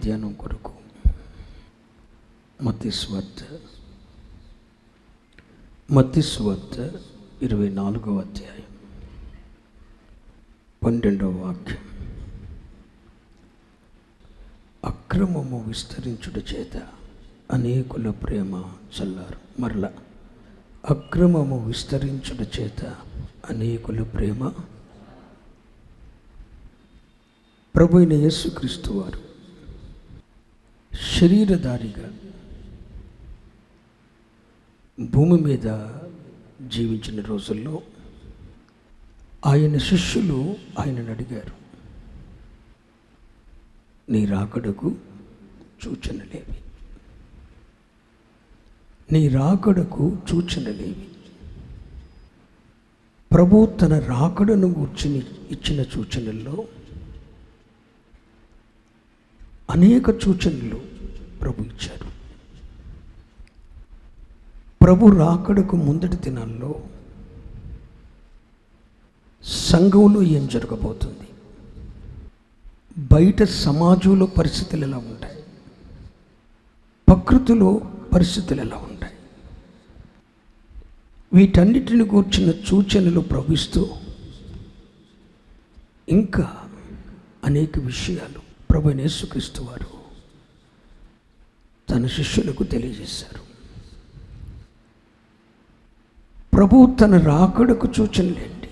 ధ్యానం కొరకు మత్తయి సువార్త 24వ అధ్యాయం 12వ వాక్యం. అక్రమము విస్తరించుట చేత అనేకుల ప్రేమ చల్లారు. మరలా అక్రమము విస్తరించుట చేత అనేకుల ప్రేమ. ప్రభువైన యేసుక్రీస్తు వారు శరీరధారిగా భూమి మీద జీవించిన రోజుల్లో ఆయన శిష్యులు ఆయనను అడిగారు, నీ రాకడకు సూచనలేవి, నీ రాకడకు సూచనలేవి. ప్రభు తన రాకడను గూర్చి ఇచ్చిన సూచనల్లో అనేక సూచనలు ప్రభు ఇచ్చారు. ప్రభు రాకడకు ముందటి దినాల్లో సంఘంలో ఏం జరగబోతుంది, బయట సమాజంలో పరిస్థితులు ఎలా ఉంటాయి, ప్రకృతిలో పరిస్థితులు ఎలా ఉంటాయి, వీటన్నిటిని కూర్చున్న సూచనలు ప్రవహిస్తూ ఇంకా అనేక విషయాలు ప్రభువైన యేసుక్రీస్తు వారు తన శిష్యులకు తెలియజేశారు. ప్రభు తన రాకడకు సూచనలేంటి,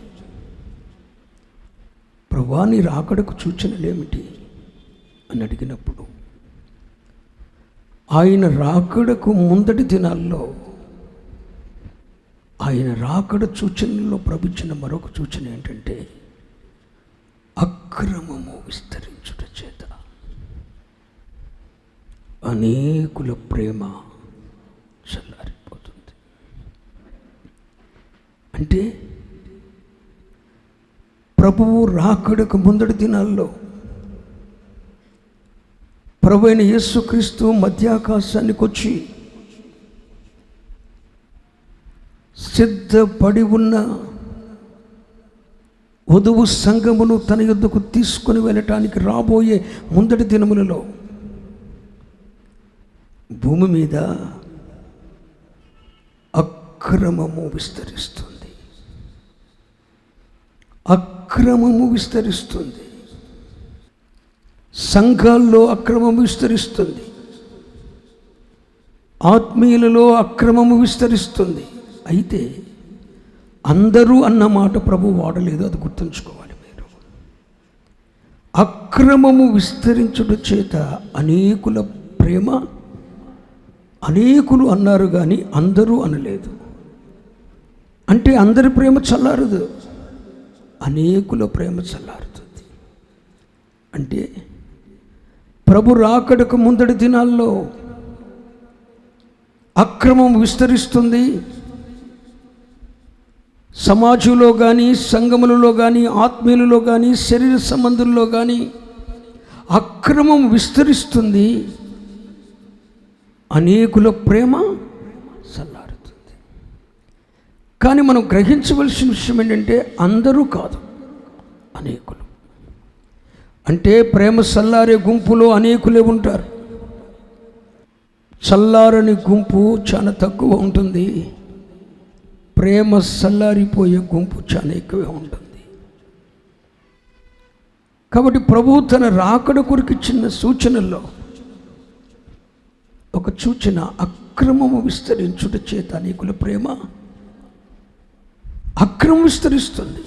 ప్రభువా నీ రాకడకు సూచనలేమిటి అని అడిగినప్పుడు ఆయన రాకడకు ముందటి దినాల్లో ఆయన రాకడ సూచనల్లో ప్రభుత్వ మరొక సూచన ఏంటంటే అక్రమము విస్తరించుట చేత అనేకుల ప్రేమ చల్లారిపోతుంది. అంటే ప్రభువు రాకడకు ముందటి దినాల్లో ప్రభువైన యేసుక్రీస్తు మధ్యాకాశానికి వచ్చి సిద్ధపడి ఉన్న వధువు సంఘమును తన యొద్దకు తీసుకొని వెళ్ళటానికి రాబోయే ముందటి దినములలో భూమి మీద అక్రమము విస్తరిస్తుంది, అక్రమము విస్తరిస్తుంది. సంఘాల్లో అక్రమము విస్తరిస్తుంది, ఆత్మీయులలో అక్రమము విస్తరిస్తుంది. అయితే అందరూ అన్న మాట ప్రభు వాడలేదు, అది గుర్తుంచుకోవాలి మీరు. అక్రమము విస్తరించుట చేత అనేకుల ప్రేమ, అనేకులు అన్నారు కానీ అందరూ అనలేదు. అంటే అందరి ప్రేమ చల్లారదు, అనేకుల ప్రేమ చల్లారుతుంది. అంటే ప్రభు రాకడకు ముందటి దినాల్లో అక్రమం విస్తరిస్తుంది. సమాజంలో కానీ, సంఘములలో కానీ, ఆత్మీయులలో కానీ, శరీర సంబంధుల్లో కానీ అక్రమం విస్తరిస్తుంది, అనేకుల ప్రేమ చల్లారుతుంది. కానీ మనం గ్రహించవలసిన విషయం ఏంటంటే అందరూ కాదు, అనేకులు. అంటే ప్రేమ చల్లారే గుంపులో అనేకులే ఉంటారు. చల్లారని గుంపు చాలా తక్కువ ఉంటుంది, ప్రేమ చల్లారిపోయే గుంపు చాలా ఎక్కువే ఉంటుంది. కాబట్టి ప్రభువు తన రాకడ కొరకు ఇచ్చిన సూచనల్లో ఒక సూచన అక్రమము విస్తరించుట చేత అనేకుల ప్రేమ. అక్రమం విస్తరిస్తుంది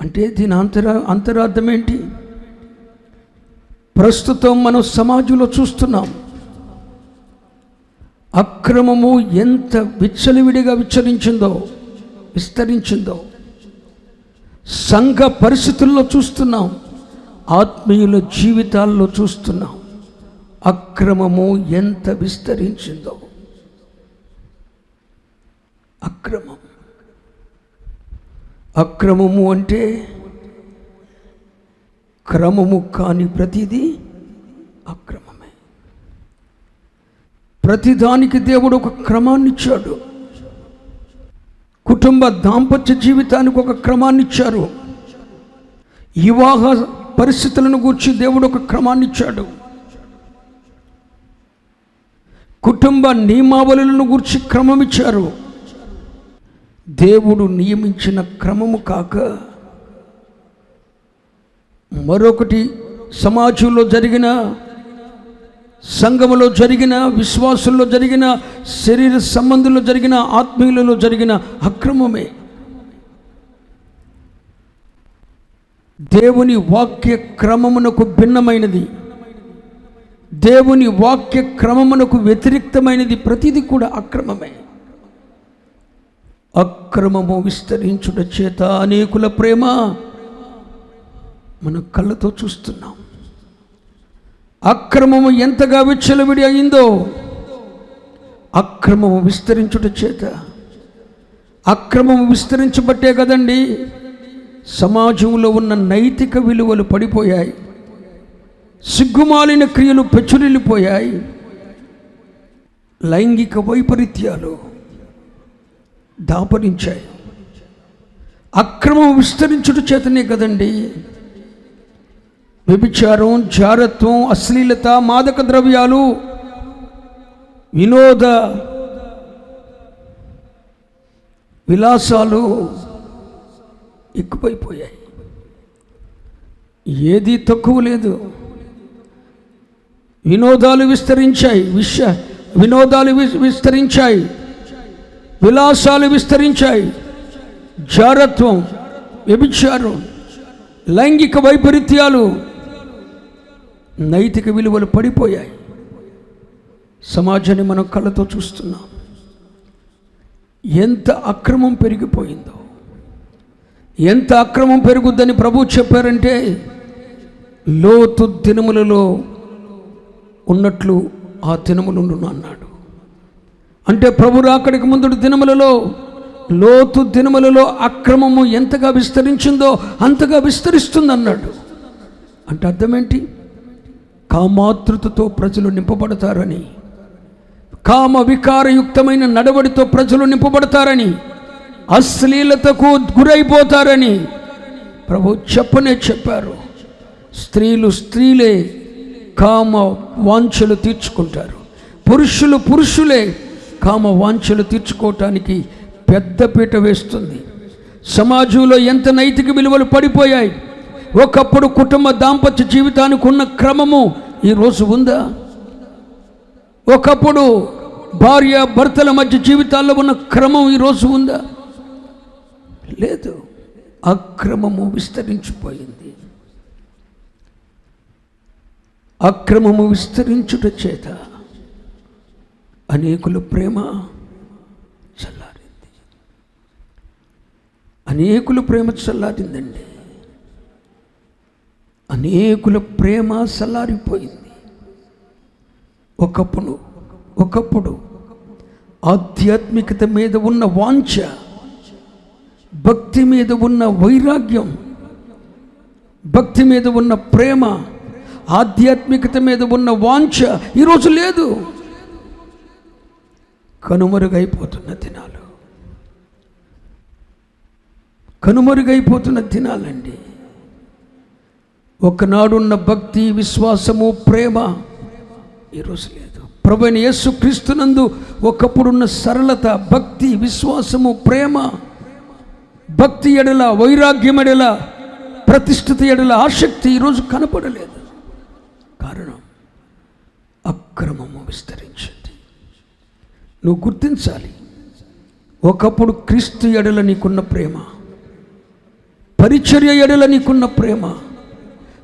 అంటే దీని అంతరార్థం ఏంటి? ప్రస్తుతం మనం సమాజంలో చూస్తున్నాం, అక్రమము ఎంత విచ్చలవిడిగా విస్తరించిందో సంఘ పరిస్థితుల్లో చూస్తున్నాం, ఆత్మీయుల జీవితాల్లో చూస్తున్నాం. అక్రమము ఎంత విస్తరించిందో. అక్రమము అంటే క్రమము కాని ప్రతిదీ అక్రమమే. ప్రతిదానికి దేవుడు ఒక క్రమాన్ని ఇచ్చాడు. కుటుంబ దాంపత్య జీవితానికి ఒక క్రమాన్ని ఇచ్చారు. వివాహ పరిస్థితులను గూర్చి దేవుడు ఒక క్రమాన్ని ఇచ్చాడు. కుటుంబ నియమావళులను గూర్చి క్రమం ఇచ్చారు. దేవుడు నియమించిన క్రమము కాక మరొకటి సమాజంలో జరిగిన, సంఘములో జరిగిన, విశ్వాసుల్లో జరిగిన, శరీర సంబంధంలో జరిగిన, ఆత్మీయులలో జరిగిన అక్రమమే. దేవుని వాక్య క్రమమునకు భిన్నమైనది, దేవుని వాక్య క్రమమునకు వ్యతిరేక్తమైనది ప్రతిదీ కూడా అక్రమమే. అక్రమము విస్తరించుట చేత అనేకుల ప్రేమ మన కళ్ళతో చూస్తున్నాం. అక్రమము ఎంతగా విచ్చలవిడి అయిందో, అక్రమము విస్తరించుట చేత, అక్రమము విస్తరించబట్టే కదండి సమాజంలో ఉన్న నైతిక విలువలు పడిపోయాయి, సిగ్గుమాలిన క్రియలు పెచ్చురిల్లిపోయాయి, లైంగిక వైపరీత్యాలు దాపరించాయి. అక్రమం విస్తరించుట చేతనే కదండి వ్యభిచారం, జారత్వం, అశ్లీలత, మాదక ద్రవ్యాలు, వినోద విలాసాలు ఎక్కువైపోయాయి. ఏది తక్కువ లేదు. వినోదాలు విస్తరించాయి, వినోదాలు విస్తరించాయి, విలాసాలు విస్తరించాయి, జారత్వం, వ్యభిచారం, లైంగిక వైపరీత్యాలు, నైతిక విలువలు పడిపోయాయి. సమాజాన్ని మనం కళ్ళతో చూస్తున్నాం. ఎంత అక్రమం పెరిగిపోయిందో, ఎంత అక్రమం పెరుగుద్దని ప్రభువు చెప్పారంటే లోతు దినములలో ఉన్నట్లు ఆ దినములు అన్నాడు. అంటే ప్రభు రాకడికి ముందు దినములలో, లోతు దినములలో అక్రమము ఎంతగా విస్తరించిందో అంతగా విస్తరిస్తుంది అన్నాడు. అంటే అర్థమేంటి? కామాతృతతో ప్రజలు నింపబడతారని, కామ వికారయుక్తమైన నడవడితో ప్రజలు నింపబడతారని, అశ్లీలతకు గురైపోతారని ప్రభు చెప్పారు. స్త్రీలే కామ వాంఛలు తీర్చుకుంటారు, పురుషులే కామ వాంఛలు తీర్చుకోవటానికి పెద్దపీట వేస్తుంది. సమాజంలో ఎంత నైతిక విలువలు పడిపోయాయి. ఒకప్పుడు కుటుంబ దాంపత్య జీవితానికి ఉన్న క్రమము ఈరోజు ఉందా? ఒకప్పుడు భార్య భర్తల మధ్య జీవితాల్లో ఉన్న క్రమం ఈరోజు ఉందా? లేదు. అక్రమము విస్తరించిపోయింది. అక్రమము విస్తరించుట చేత అనేకుల ప్రేమ చల్లారింది. అనేకుల ప్రేమ చల్లారిందండి. అనేకుల ప్రేమ చల్లారిపోయింది. ఒకప్పుడు ఆధ్యాత్మికత మీద ఉన్న వాంఛ, భక్తి మీద ఉన్న వైరాగ్యం, భక్తి మీద ఉన్న ప్రేమ, ఆధ్యాత్మికత మీద ఉన్న వాంఛ ఈరోజు లేదు. కనుమరుగైపోతున్న దినాలండి. ఒకనాడున్న భక్తి, విశ్వాసము, ప్రేమ ఈరోజు లేదు. ప్రభువైన యేసుక్రీస్తునందు ఒకప్పుడున్న సరళత, భక్తి, విశ్వాసము, ప్రేమ, భక్తి ఎడల, వైరాగ్యం ఎడల, ప్రతిష్ఠిత ఎడల ఆసక్తి ఈరోజు కనపడలేదు. కారణం అక్రమము విస్తరించింది. నువ్వు గుర్తించాలి. ఒకప్పుడు క్రీస్తు ఎడల నీకున్న ప్రేమ, పరిచర్య ఎడల నీకున్న ప్రేమ,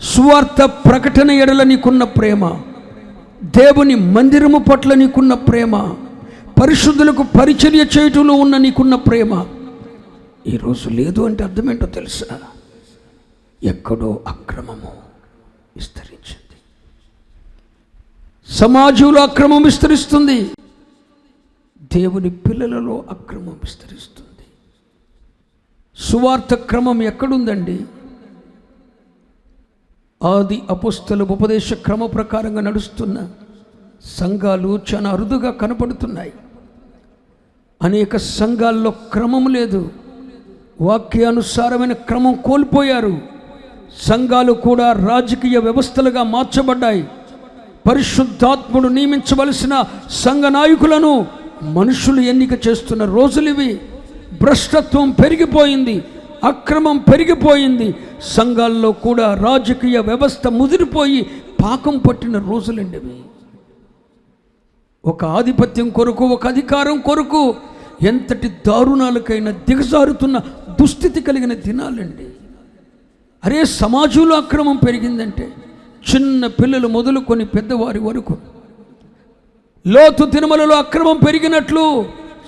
సువార్త ప్రకటన ఎడల నీకున్న ప్రేమ, దేవుని మందిరము పట్ల నీకున్న ప్రేమ, పరిశుద్ధులకు పరిచర్య చేయటంలో ఉన్న నీకున్న ప్రేమ ఈరోజు లేదు. అంటే అర్థమేంటో తెలుసా? ఎక్కడో అక్రమము విస్తరించింది. సమాజంలో అక్రమం విస్తరిస్తుంది, దేవుని పిల్లలలో అక్రమం విస్తరిస్తుంది. సువార్త క్రమం ఎక్కడుందండి? ఆది అపోస్తల ఉపదేశ క్రమ ప్రకారంగా నడుస్తున్న సంఘాలు చాలా అరుదుగా కనపడుతున్నాయి. అనేక సంఘాల్లో క్రమం లేదు, వాక్యానుసారమైన క్రమం కోల్పోయారు. సంఘాలు కూడా రాజకీయ వ్యవస్థలుగా మార్చబడ్డాయి. పరిశుద్ధాత్ముడు నియమించవలసిన సంఘ నాయకులను మనుషులు ఎన్నిక చేస్తున్న రోజులు ఇవి. భ్రష్టత్వం పెరిగిపోయింది, అక్రమం పెరిగిపోయింది. సంఘాల్లో కూడా రాజకీయ వ్యవస్థ ముదిరిపోయి పాకం పట్టిన రోజులండి ఇవి. ఒక ఆధిపత్యం కొరకు, ఒక అధికారం కొరకు ఎంతటి దారుణాలకైనా దిగజారుతున్న దుస్థితి కలిగిన దినాలండి. అరే, సమాజంలో అక్రమం పెరిగిందంటే చిన్న పిల్లలు మొదలుకొని పెద్దవారి వరకు, లోతు తిరుమలలో అక్రమం పెరిగినట్లు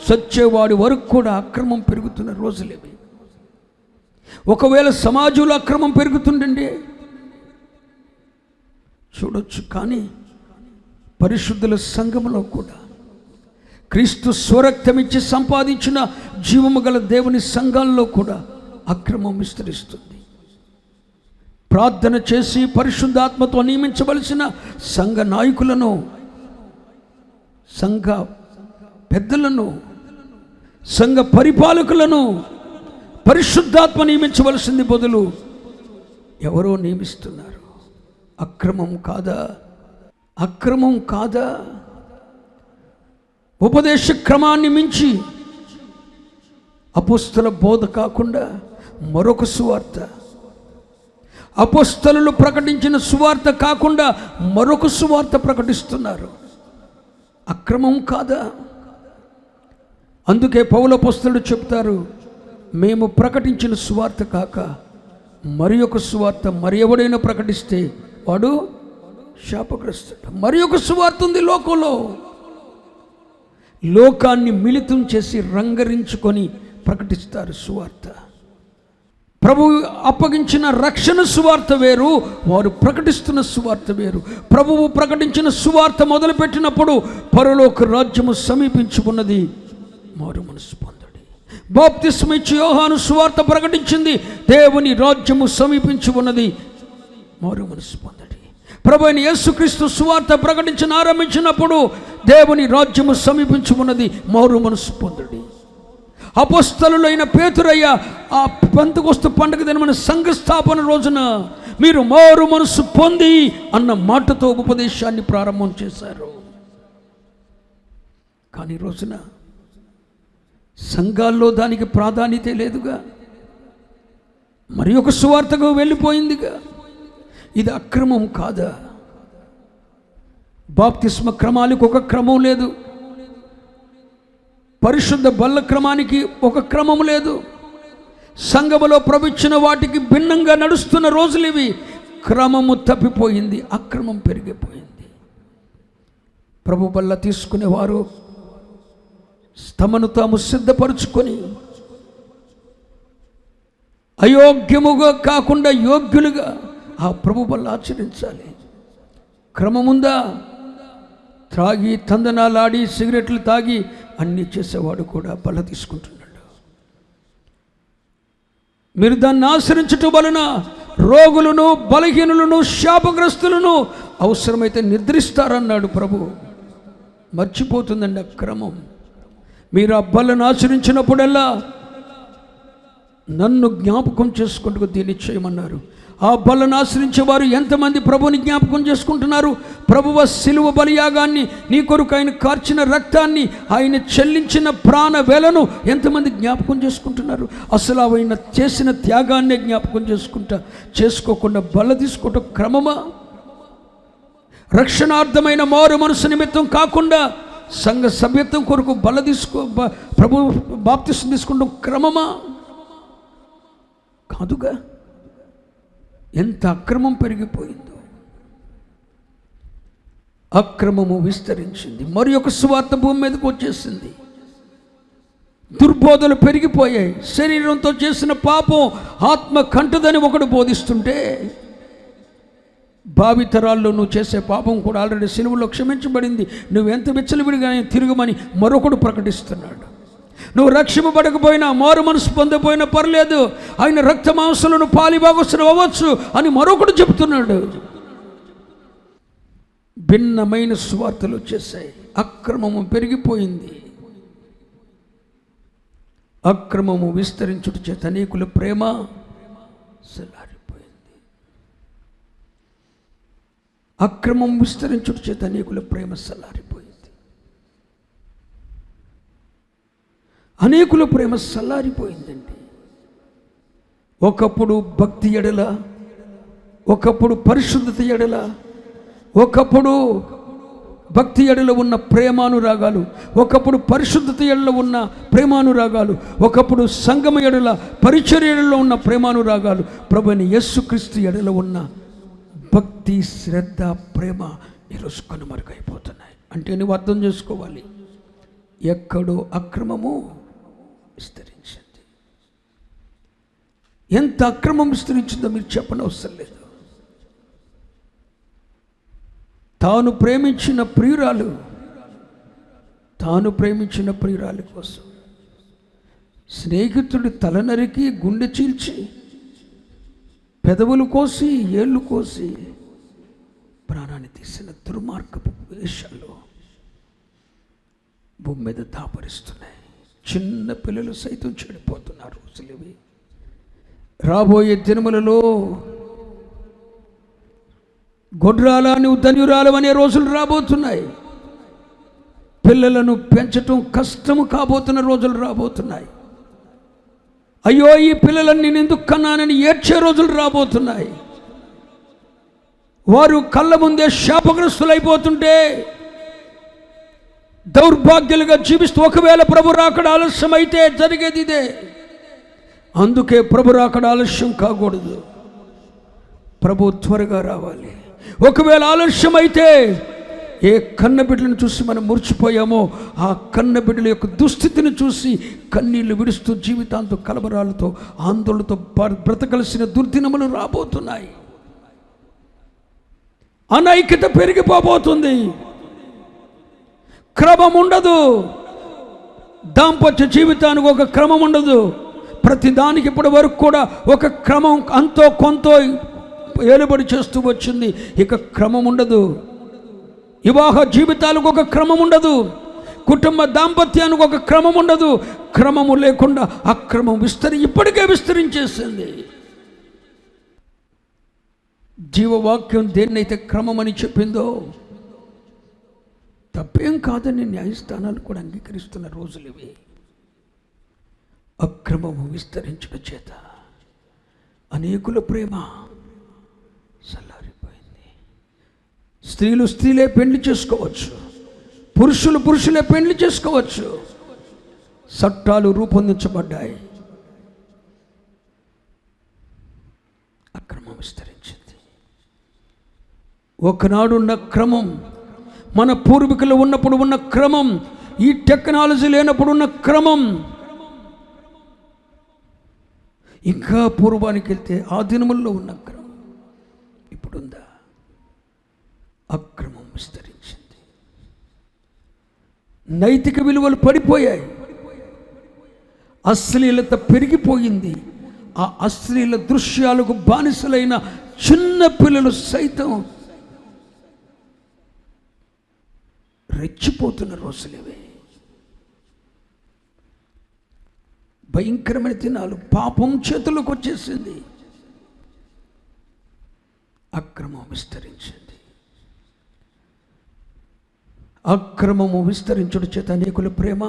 సచ్చేవాడి వరకు కూడా అక్రమం పెరుగుతున్న రోజులేవి. ఒకవేళ సమాజంలో అక్రమం పెరుగుతుండండి చూడొచ్చు, కానీ పరిశుద్ధుల సంఘములో కూడా క్రీస్తు స్వరక్తమిచ్చి సంపాదించిన జీవము గల దేవుని సంఘాల్లో కూడా అక్రమం విస్తరిస్తుంది. ప్రార్థన చేసి పరిశుద్ధాత్మతో నియమించవలసిన సంఘ నాయకులను, సంఘ పెద్దలను, సంఘ పరిపాలకులను పరిశుద్ధాత్మ నియమించవలసింది బదులు ఎవరో నియమిస్తున్నారు. అక్రమం కాదా? అక్రమం కాదా? ఉపదేశ క్రమాన్ని మించి అపోస్తల బోధ కాకుండా మరొక సువార్త, అపోస్తలులు ప్రకటించిన సువార్త కాకుండా మరొక సువార్త ప్రకటిస్తున్నారు. అక్రమం కాదా? అందుకే పౌలు అపోస్తలుడు చెప్తారు, మేము ప్రకటించిన సువార్త కాక మరి ఒక సువార్త మరి ఎవడైనా ప్రకటిస్తే వాడు శాపగ్రస్తుడు. మరి ఒక సువార్త ఉంది లోకంలో. లోకాన్ని మిళితం చేసి రంగరించుకొని ప్రకటిస్తారు సువార్త. ప్రభువు అప్పగించిన రక్షణ సువార్త వేరు, వారు ప్రకటిస్తున్న సువార్త వేరు. ప్రభువు ప్రకటించిన సువార్త మొదలుపెట్టినప్పుడు పరలోక రాజ్యము సమీపించుకున్నది, మారు మనసు పొందుడి. బాప్తిస్మ ఇచ్చి యోహాను సువార్త ప్రకటించింది, దేవుని రాజ్యము సమీపించుకున్నది, మారు మనసు పొందుడి. ప్రభు అయిన యేసుక్రీస్తు సువార్త ప్రకటించిన ఆరంభించినప్పుడు దేవుని రాజ్యము సమీపించుకున్నది, మారు మనసు పొందుడి. అపోస్తలులైన పేతురయ్య ఆ పెంతెకొస్తు పండుగ దినమైన సంఘస్థాపన రోజున మీరు మారు మనసు పొంది అన్న మాటతో ఉపదేశాన్ని ప్రారంభం చేశారు. కానీ రోజున సంఘాల్లో దానికి ప్రాధాన్యత లేదుగా, మరి ఒక సువార్తకు వెళ్ళిపోయిందిగా. ఇది అక్రమం కాదా? బాప్తిస్మ క్రమాలకు ఒక క్రమం లేదు, పరిశుద్ధ బల్ల క్రమానికి ఒక క్రమం లేదు. సంఘములో ప్రవచించిన వాటికి భిన్నంగా నడుస్తున్న రోజులు ఇవి. క్రమము తప్పిపోయింది, అక్రమం పెరిగిపోయింది. ప్రభు బల్ల తీసుకునేవారు తమను తాము సిద్ధపరుచుకొని అయోగ్యముగా కాకుండా యోగ్యులుగా ఆ ప్రభు బల్ల ఆచరించాలి. క్రమముందా? త్రాగి తందనాలాడి సిగరెట్లు తాగి అన్నీ చేసేవాడు కూడా బల్ల తీసుకుంటున్నాడు. మీరు దాన్ని ఆచరించటం వలన రోగులను, బలహీనులను, శాపగ్రస్తులను అవసరమైతే నిద్రిస్తారన్నాడు ప్రభు. మర్చిపోతుందండి ఆ క్రమం. మీరు ఆ బలను ఆచరించినప్పుడల్లా నన్ను జ్ఞాపకం చేసుకుంటూ దీన్ని చేయమన్నారు. ఆ బలను ఆశ్రయించేవారు ఎంతమంది ప్రభుని జ్ఞాపకం చేసుకుంటున్నారు? ప్రభువ శిలువ బలియాగాన్ని, నీ కొరకు ఆయన కార్చిన రక్తాన్ని, ఆయన చెల్లించిన ప్రాణ వేలను ఎంతమంది జ్ఞాపకం చేసుకుంటున్నారు? అసలు ఆయన చేసిన త్యాగాన్నే జ్ఞాపకం చేసుకోకుండా బల తీసుకోవటం క్రమమా? రక్షణార్థమైన మారు మనసు నిమిత్తం కాకుండా సంఘ సభ్యత్వం కొరకు ప్రభు బాప్తిసం తీసుకుంటాం క్రమమా? కాదుగా. ఎంత అక్రమం పెరిగిపోయిందో. అక్రమము విస్తరించింది, మరి ఒక సువార్త భూమి మీదకి వచ్చేసింది. దుర్బోధలు పెరిగిపోయాయి. శరీరంతో చేసిన పాపం ఆత్మ కంటదని ఒకడు బోధిస్తుంటే, భావితరాల్లో నువ్వు చేసే పాపం కూడా ఆల్రెడీ సిలువలో క్షమించబడింది, నువ్వెంత విచ్చలవిడిగా తిరగమని మరొకడు ప్రకటిస్తున్నాడు. నువ్వు రక్షింపబడకపోయినా, మారు మనసు పొందపోయినా పర్లేదు, ఆయన రక్త మాంసాలను పాలిభాగస్తులు అవ్వచ్చు అని మరొకడు చెబుతున్నాడు. భిన్నమైన సువార్తలు వచ్చేసాయి. అక్రమము పెరిగిపోయింది. అక్రమము విస్తరించుట చేత అనేకుల ప్రేమ చల్లారిపోయింది. అక్రమం విస్తరించుట చేత అనేకుల ప్రేమ సల్లారిపోయింది. అనేకుల ప్రేమ సల్లారిపోయిందండి. ఒకప్పుడు భక్తి ఎడల, ఒకప్పుడు పరిశుద్ధత ఎడల, ఒకప్పుడు భక్తి ఎడల ఉన్న ప్రేమానురాగాలు, ఒకప్పుడు పరిశుద్ధత ఎడల ఉన్న ప్రేమానురాగాలు, ఒకప్పుడు సంగమ ఎడల పరిచర్య ఎడలో ఉన్న ప్రేమానురాగాలు, ప్రభువైన యేసుక్రీస్తు ఎడల ఉన్న భక్తి, శ్రద్ధ, ప్రేమ ఈరోజు కనుమరుగైపోతున్నాయి. అంటే నువ్వు అర్థం చేసుకోవాలి, ఎక్కడో అక్రమము విస్తరించింది. ఎంత అక్రమం విస్తరించిందో మీరు చెప్పనవసరం లేదు. తాను ప్రేమించిన ప్రియురాలు కోసం స్నేహితుడి తల నరికి, గుండె చీల్చి, పెదవులు కోసి, ఏళ్ళు కోసి ప్రాణాన్ని తీసిన దుర్మార్గపు వేషాలు భూమి మీద దాపరిస్తున్నాయి. చిన్న పిల్లలు సైతం చెడిపోతున్నారు రోజులు ఇవి. రాబోయే దినములలో గొడ్రాలా నువ్వు ధన్యురాలు అనే రోజులు రాబోతున్నాయి. పిల్లలను పెంచటం కష్టము కాబోతున్న రోజులు రాబోతున్నాయి. అయ్యో ఈ పిల్లలను నేను ఎందుకు కన్నానని ఏడ్చే రోజులు రాబోతున్నాయి. వారు కళ్ళ ముందే శాపగ్రస్తులైపోతుంటే దౌర్భాగ్యులుగా జీవిస్తూ, ఒకవేళ ప్రభు రాకడ ఆలస్యం అయితే జరిగేది ఇదే. అందుకే ప్రభు రాకడ ఆలస్యం కాకూడదు, ప్రభు త్వరగా రావాలి. ఒకవేళ ఆలస్యం అయితే ఏ కన్న బిడ్డలను చూసి మనం మురిచిపోయామో ఆ కన్న బిడ్డల యొక్క దుస్థితిని చూసి కన్నీళ్లు విడుస్తూ జీవితాంతో కలబరాలతో, ఆందోళనతో బ్రతకలసిన దుర్దినములు రాబోతున్నాయి. అనైక్యత పెరిగిపోబోతుంది. క్రమం ఉండదు. దాంపత్య జీవితానికి ఒక క్రమం ఉండదు. ప్రతి దానికి ఇప్పటి వరకు కూడా ఒక క్రమం అంతో కొంత ఏలుబడి చేస్తూ వచ్చింది. ఇక క్రమం ఉండదు. వివాహ జీవితాలకు ఒక క్రమం ఉండదు. కుటుంబ దాంపత్యానికి ఒక క్రమం ఉండదు. క్రమము లేకుండా అక్రమం ఇప్పటికే విస్తరించేసింది. జీవవాక్యం దేన్నైతే క్రమం అని చెప్పిందో తప్పేం కాదని న్యాయస్థానాలు కూడా అంగీకరిస్తున్న రోజులు ఇవి. అక్రమము విస్తరించడం చేత అనేకుల ప్రేమ సల్లారిపోయింది. స్త్రీలే పెళ్లి చేసుకోవచ్చు, పురుషులే పెళ్లి చేసుకోవచ్చు. చట్టాలు రూపొందించబడ్డాయి. అక్రమం విస్తరించింది. ఒకనాడున్న క్రమం, మన పూర్వీకులు ఉన్నప్పుడు ఉన్న క్రమం, ఈ టెక్నాలజీ లేనప్పుడు ఉన్న క్రమం, ఇంకా పూర్వానికి వెళ్తే ఆ దినముల్లో ఉన్న క్రమం ఇప్పుడుందా? అక్రమం విస్తరించింది. నైతిక విలువలు పడిపోయాయి. అశ్లీలత పెరిగిపోయింది. ఆ అశ్లీల దృశ్యాలకు బానిసలైన చిన్న పిల్లలు సైతం రెచ్చిపోతున్న రోజులేవే. భయంకరమైన దినాలు. పాపం చేతులకు వచ్చేసింది. అక్రమం విస్తరించింది. అక్రమము విస్తరించుట చేత అనేకుల ప్రేమ